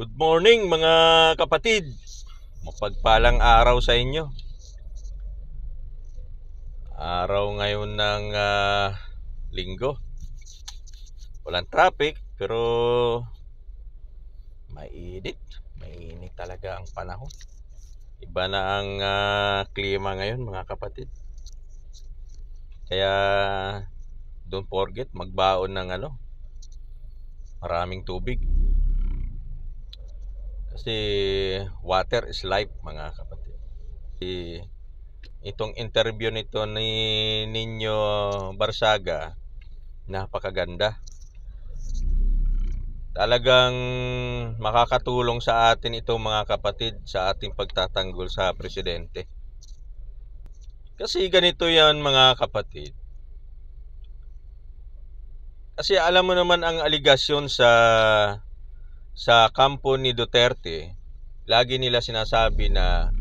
Good morning mga kapatid. Mapagpalang araw sa inyo. Araw ngayon ng linggo. Walang traffic pero mainit. Mainit talaga ang panahon. Iba na ang klima ngayon mga kapatid. Kaya don't forget magbaon ng maraming tubig. Kasi water is life mga kapatid. Itong interview nito ni Nino Barsaga, napakaganda. Talagang makakatulong sa atin ito mga kapatid sa ating pagtatanggol sa presidente. Kasi ganito yan mga kapatid. Kasi alam mo naman ang aligasyon sa kampo ni Duterte. Lagi nila sinasabi na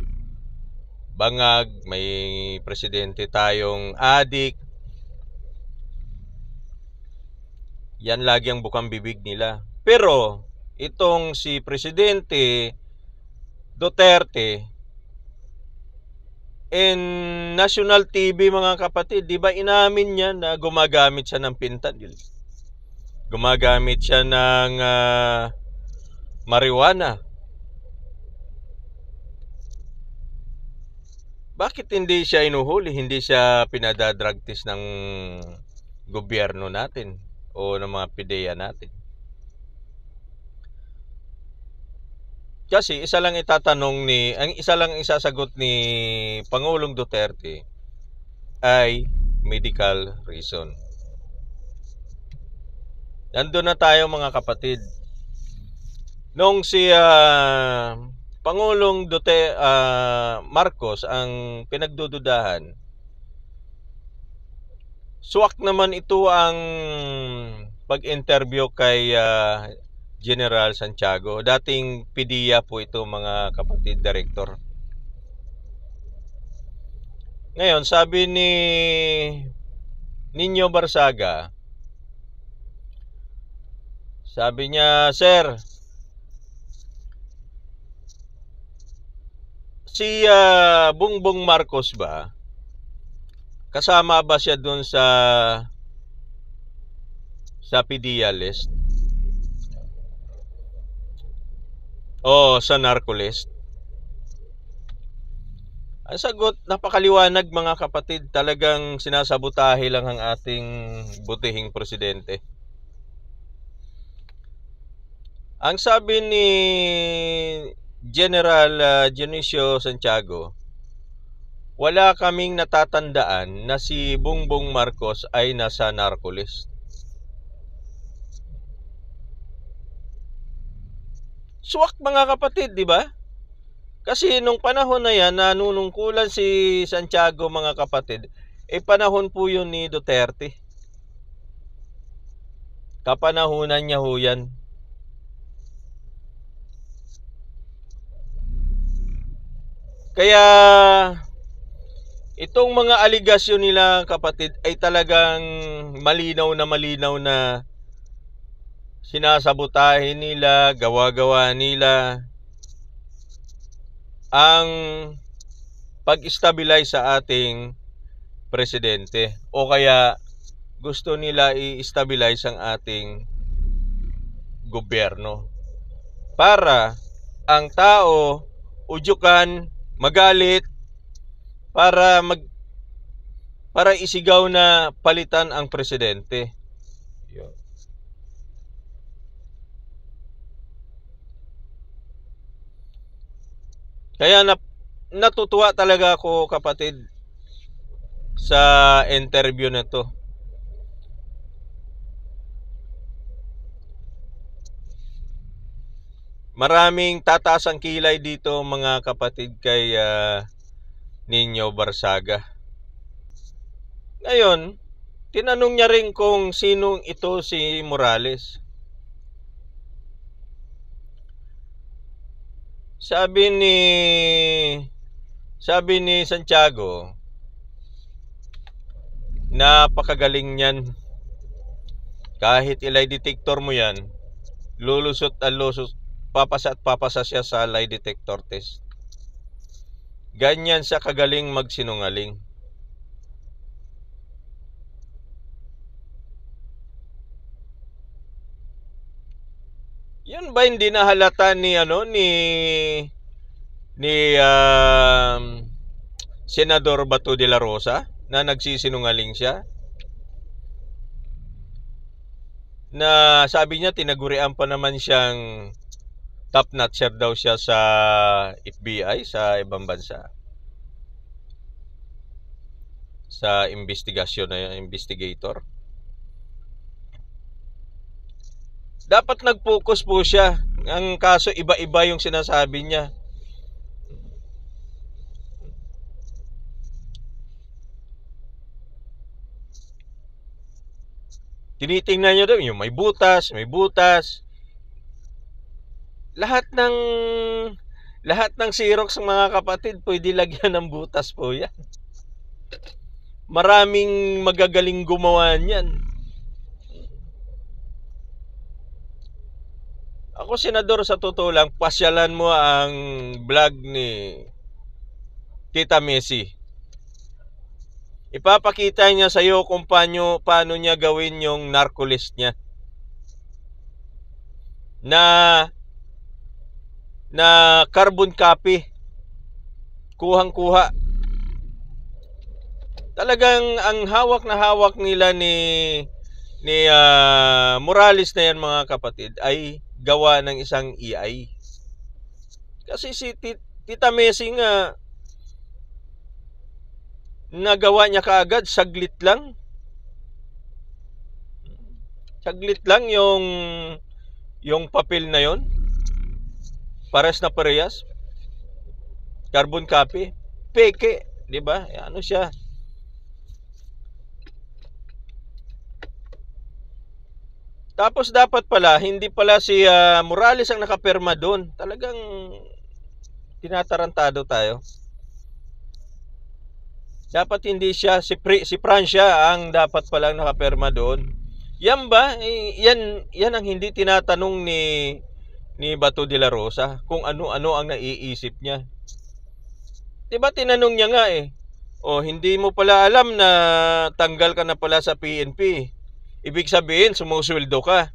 bangag, may presidente tayong adik. Yan lagi ang bukang bibig nila. Pero itong si Presidente Duterte in national TV mga kapatid, di ba inamin niya na gumagamit siya ng fentanyl? Gumagamit siya ng marijuana. Bakit hindi siya inuhuli? Hindi siya pinadadrug test ng gobyerno natin o ng mga PDEA natin? Kasi isa lang isasagot ni Pangulong Duterte ay medical reason. Nandun na tayo mga kapatid. Nung si Pangulong Marcos ang pinagdududahan, suwak naman ito ang pag-interview kay General Santiago. Dating PDEA po ito mga kapatid, director. Ngayon, sabi ni Nino Barsaga, sabi niya, Sir, si Bongbong Marcos ba, kasama ba siya dun sa PDEA list o sa narco list? Ang sagot, napakaliwanag mga kapatid. Talagang sinasabotahe lang ang ating butihing presidente. Ang sabi ni General Dionisio Santiago, wala kaming natatandaan na si Bongbong Marcos ay nasa narco list. Suwak mga kapatid, di ba? Kasi nung panahon na yan, nanunungkulan si Santiago mga kapatid, panahon po yun ni Duterte. Kapanahunan niya ho yan. Kaya itong mga aligasyon nila kapatid ay talagang malinaw na sinasabotahe nila, gawa-gawa nila ang pag-stabilize sa ating presidente, o kaya gusto nila i-stabilize ang ating gobyerno para ang tao udyukan, magalit, para isigaw na palitan ang presidente. Yun. Kaya natutuwa talaga ako kapatid sa interview na to. Maraming tataas ang kilay dito mga kapatid kay Nino Barsaga. Ngayon, tinanong niya rin kung sinong ito si Morales. Sabi ni Santiago, napakagaling niyan. Kahit ilay detector mo yan, lulusot at papasa at papasa siya sa lie detector test. Ganyan siya kagaling magsinungaling. Yun ba hindi nahalata ni Senador Bato de la Rosa na nagsisinungaling siya? Na sabi niya tinagurian pa naman siyang top notcher daw siya sa FBI sa ibang bansa. Sa investigasyon na investigator. Dapat nag-focus po siya. Ang kaso iba-iba yung sinasabi niya. Tinitingnan niyo daw yung may butas, may butas. Lahat ng Xerox mga kapatid, pwede lagyan ng butas po yan. Maraming magagaling gumawa niyan. Ako, senador, sa totoo lang, pasyalan mo ang vlog ni Tita Messi. Ipapakita niya sa iyo kung paano niya gawin yung narcolist niya. Na carbon copy. Kuhang-kuha. Talagang ang hawak na hawak nila ni Morales na yan mga kapatid ay gawa ng isang AI. Kasi si Tita Messi nga nagawa niya kaagad, saglit lang yung papel na yon, pares na parehas, carbon copy, peke, di ba? Ano siya? Tapos dapat pala, hindi pala si Morales ang nakapirma doon. Talagang tinatarantado tayo. Dapat hindi siya, si Francia ang dapat palang nakapirma doon. Yan ba? Yan ang hindi tinatanong ni Bato de la Rosa kung ano-ano ang naiisip niya. Diba tinanong niya nga hindi mo pala alam na tanggal ka na pala sa PNP. Ibig sabihin, sumusweldo ka.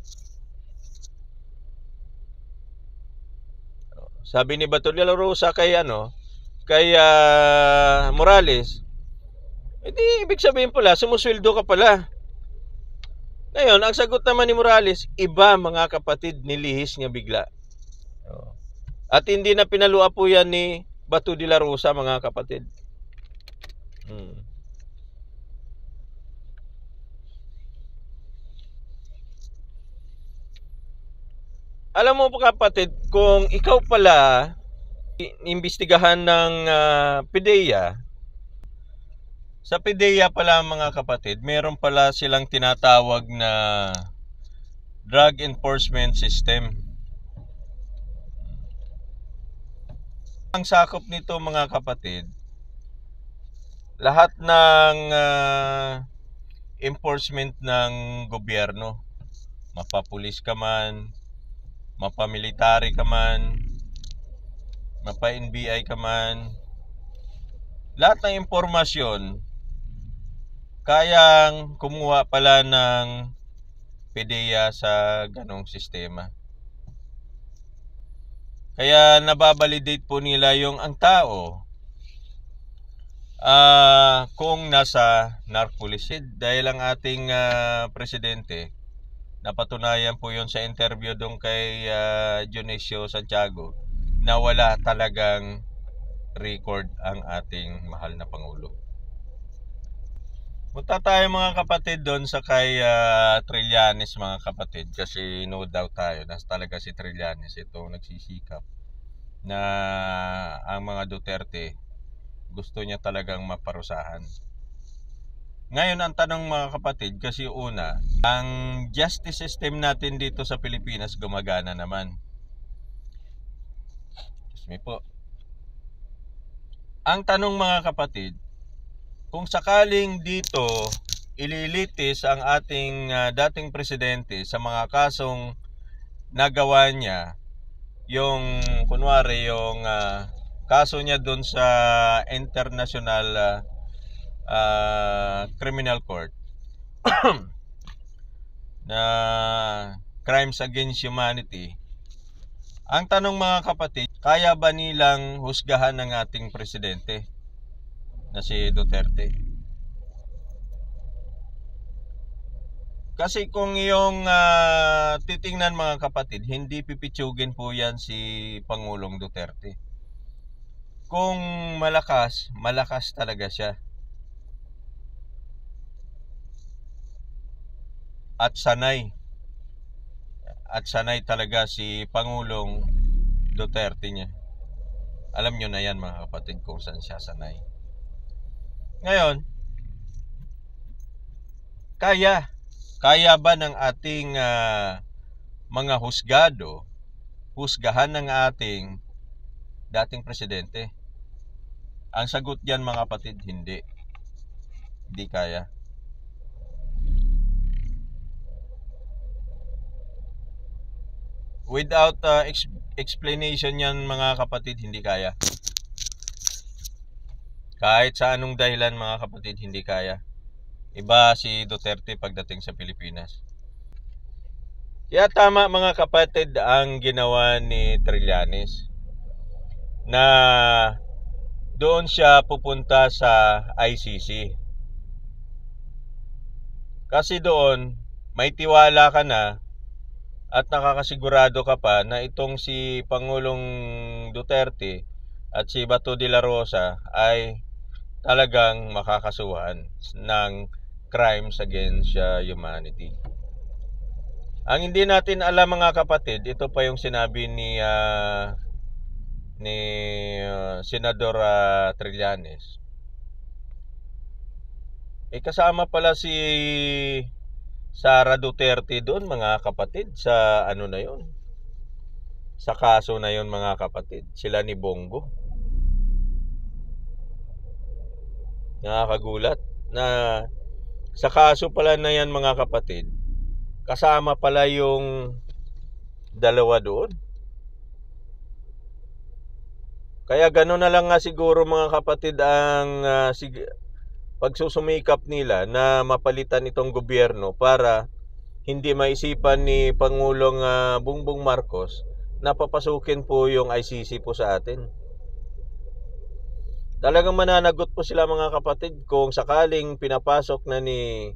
Sabi ni Bato de la Rosa kay Morales, ibig sabihin pala, sumusweldo ka pala. Ngayon, ang sagot naman ni Morales, iba mga kapatid, nilihis niya bigla. At hindi na pinalua po yan ni Bato de la Rosa mga kapatid. Alam mo po kapatid, kung ikaw pala imbestigahan ng PDEA, sa PDEA pala mga kapatid, meron pala silang tinatawag na Drug Enforcement System. Ang sakop nito mga kapatid, lahat ng enforcement ng gobyerno, mapapulis ka man, mapamilitary ka man, mapa-NBI ka man, lahat ng impormasyon kayang kumuha pala ng PDEA sa ganong sistema. Kaya nababalidate po nila yung ang tao kung nasa narcolicid, dahil ang ating presidente, napatunayan po yun sa interview doon kay Dionisio Santiago, na wala talagang record ang ating mahal na Pangulo. Punta tayo mga kapatid doon sa kay Trillanes mga kapatid, kasi no doubt tayo na talaga si Trillanes ito nagsisikap na ang mga Duterte gusto niya talagang maparusahan. Ngayon ang tanong mga kapatid, kasi una, ang justice system natin dito sa Pilipinas gumagana naman. Excuse me po. Ang tanong mga kapatid, kung sakaling dito ililitis ang ating dating presidente sa mga kasong nagawa niya, yung kunwari yung kaso niya doon sa International Criminal Court na crimes against humanity. Ang tanong mga kapatid, kaya ba nilang husgahan ng ating presidente na si Duterte? Kasi kung yung titingnan mga kapatid, hindi pipitsugin po yan si Pangulong Duterte. Kung malakas, malakas talaga siya. At sanay talaga si Pangulong Duterte niya. Alam nyo na yan mga kapatid kung saan siya sanay. Ngayon, kaya ba ng ating mga husgado husgahan ng ating dating presidente? Ang sagot diyan mga kapatid, hindi kaya. Without explanation yan mga kapatid, hindi kaya. Kahit sa anong dahilan mga kapatid, hindi kaya. Iba si Duterte pagdating sa Pilipinas. Kaya tama mga kapatid ang ginawa ni Trillanes na doon siya pupunta sa ICC. Kasi doon may tiwala ka na at nakakasigurado ka pa na itong si Pangulong Duterte at si Bato de la Rosa ay talagang makakasuhan ng crimes against humanity. Ang hindi natin alam mga kapatid, ito pa yung sinabi ni Senador Trillanes. Kasama pala si Sara Duterte doon mga kapatid sa ano na yon, sa kaso na yon mga kapatid, sila ni Bongo. Nakakagulat na sa kaso pala na yan mga kapatid, kasama pala yung dalawa doon. Kaya gano'n na lang nga siguro mga kapatid ang pagsusumikap nila na mapalitan itong gobyerno para hindi maisipan ni Pangulong Bongbong Marcos na papasukin po yung ICC po sa atin. Talagang mananagot po sila mga kapatid kung sakaling pinapasok na ni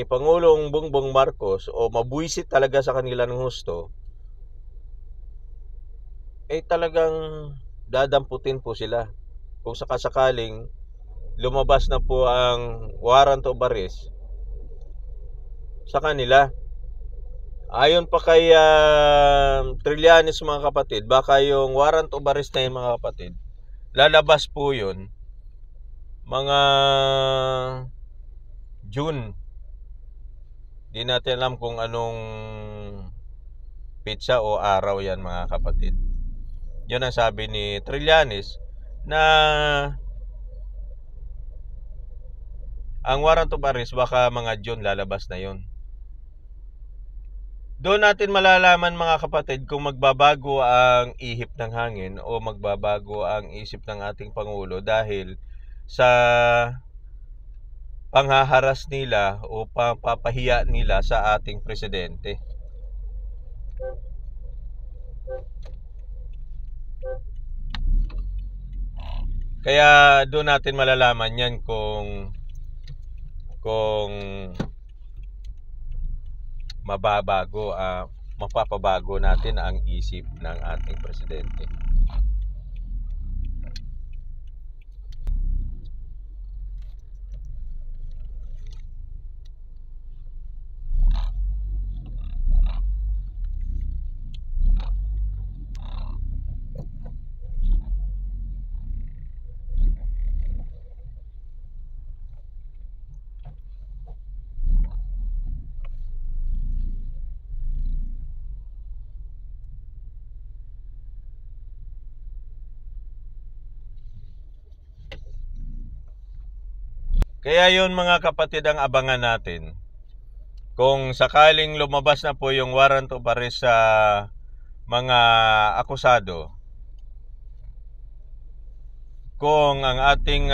Pangulong Bongbong Marcos o mabuisit talaga sa kanila ng husto, talagang dadamputin po sila. Kung sakasakaling lumabas na po ang warrant of arrest sa kanila. Ayon pa kay Trillanes mga kapatid, baka yung warrant of arrest na yun mga kapatid, lalabas po yun mga June. Di natin alam kung anong pitsa o araw yan mga kapatid. Yun ang sabi ni Trillanes na ang warrant of arrest baka mga June lalabas na yun. Doon natin malalaman mga kapatid kung magbabago ang ihip ng hangin o magbabago ang isip ng ating Pangulo dahil sa panghaharas nila o papahiya nila sa ating presidente. Kaya doon natin malalaman yan kung mapapabago natin ang isip ng ating presidente. Kaya yun mga kapatid ang abangan natin. Kung sakaling lumabas na po yung warrant of arrest sa mga akusado kung ang ating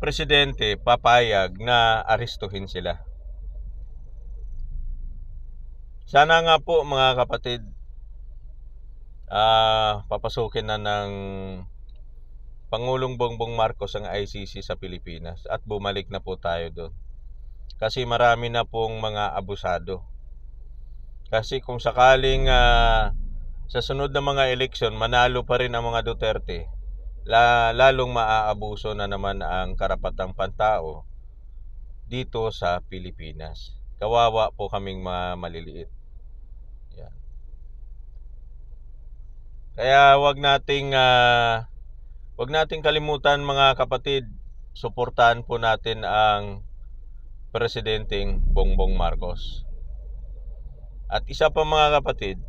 presidente papayag na arestuhin sila. Sana nga po mga kapatid, papasukin na ng Pangulong Bongbong Marcos ang ICC sa Pilipinas at bumalik na po tayo doon. Kasi marami na pong mga abusado. Kasi kung sakaling sa sunod na mga eleksyon manalo pa rin ang mga Duterte, lalong maaabuso na naman ang karapatang pantao dito sa Pilipinas. Kawawa po kaming mga maliliit. Yan. Kaya wag nating kalimutan mga kapatid, suportahan po natin ang Presidenteng Bongbong Marcos. At isa pa mga kapatid,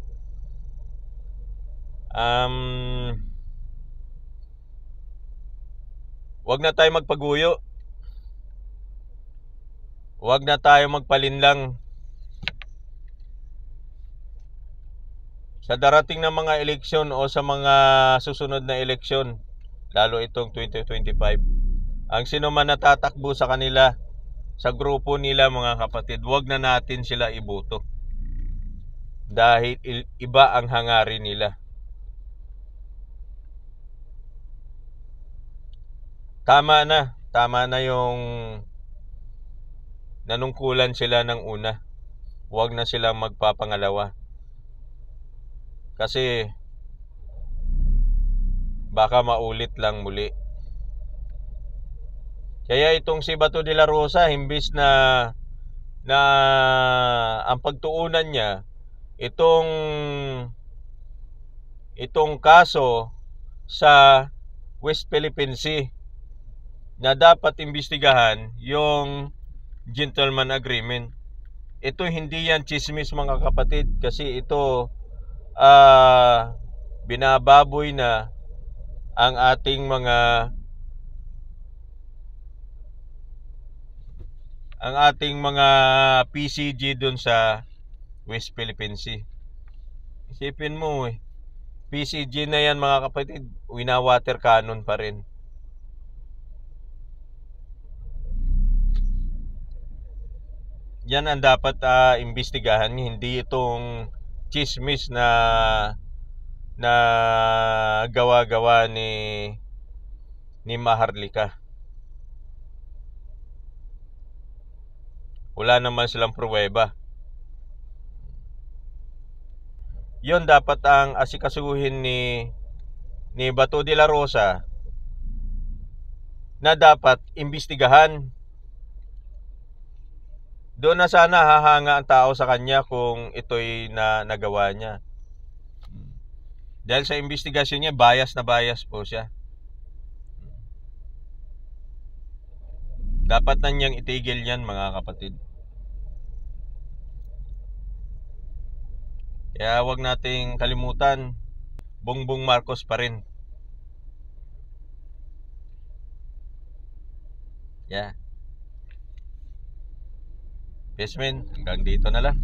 wag na tayo magpaguyo. Wag na tayo magpalinlang. Sa darating na mga eleksyon o sa mga susunod na eleksyon, lalo itong 2025, ang sino man natatakbo sa kanila, sa grupo nila mga kapatid, wag na natin sila iboto. Dahil iba ang hangarin nila. Tama na yung nanungkulan sila ng una. Huwag na silang magpapangalawa. Kasi baka maulit lang muli. Kaya itong si Bato de la Rosa, imbis na ang pagtuunan niya itong kaso sa West Philippine Sea, na dapat imbestigahan yung gentleman agreement. Ito hindi yan chismis mga kapatid, kasi ito binababoy na ang ating mga PCG dun sa West Philippine Sea. Isipin mo PCG na yan mga kapatid, winawater cannon pa rin. Yan ang dapat imbestigahan, hindi itong chismis na gawa-gawa ni Maharlika. Wala naman silang pruweba. Yun dapat ang asikasuhin ni Bato de la Rosa, na dapat imbestigahan. Doon na sana hahanga ang tao sa kanya kung ito'y nagawa niya. Dahil sa investigasyon niya, bias na bias po siya. Dapat na niyang itigil yan mga kapatid. Kaya wag nating kalimutan, Bongbong Marcos pa rin. Yeah. Yes, men. Hanggang dito na lang.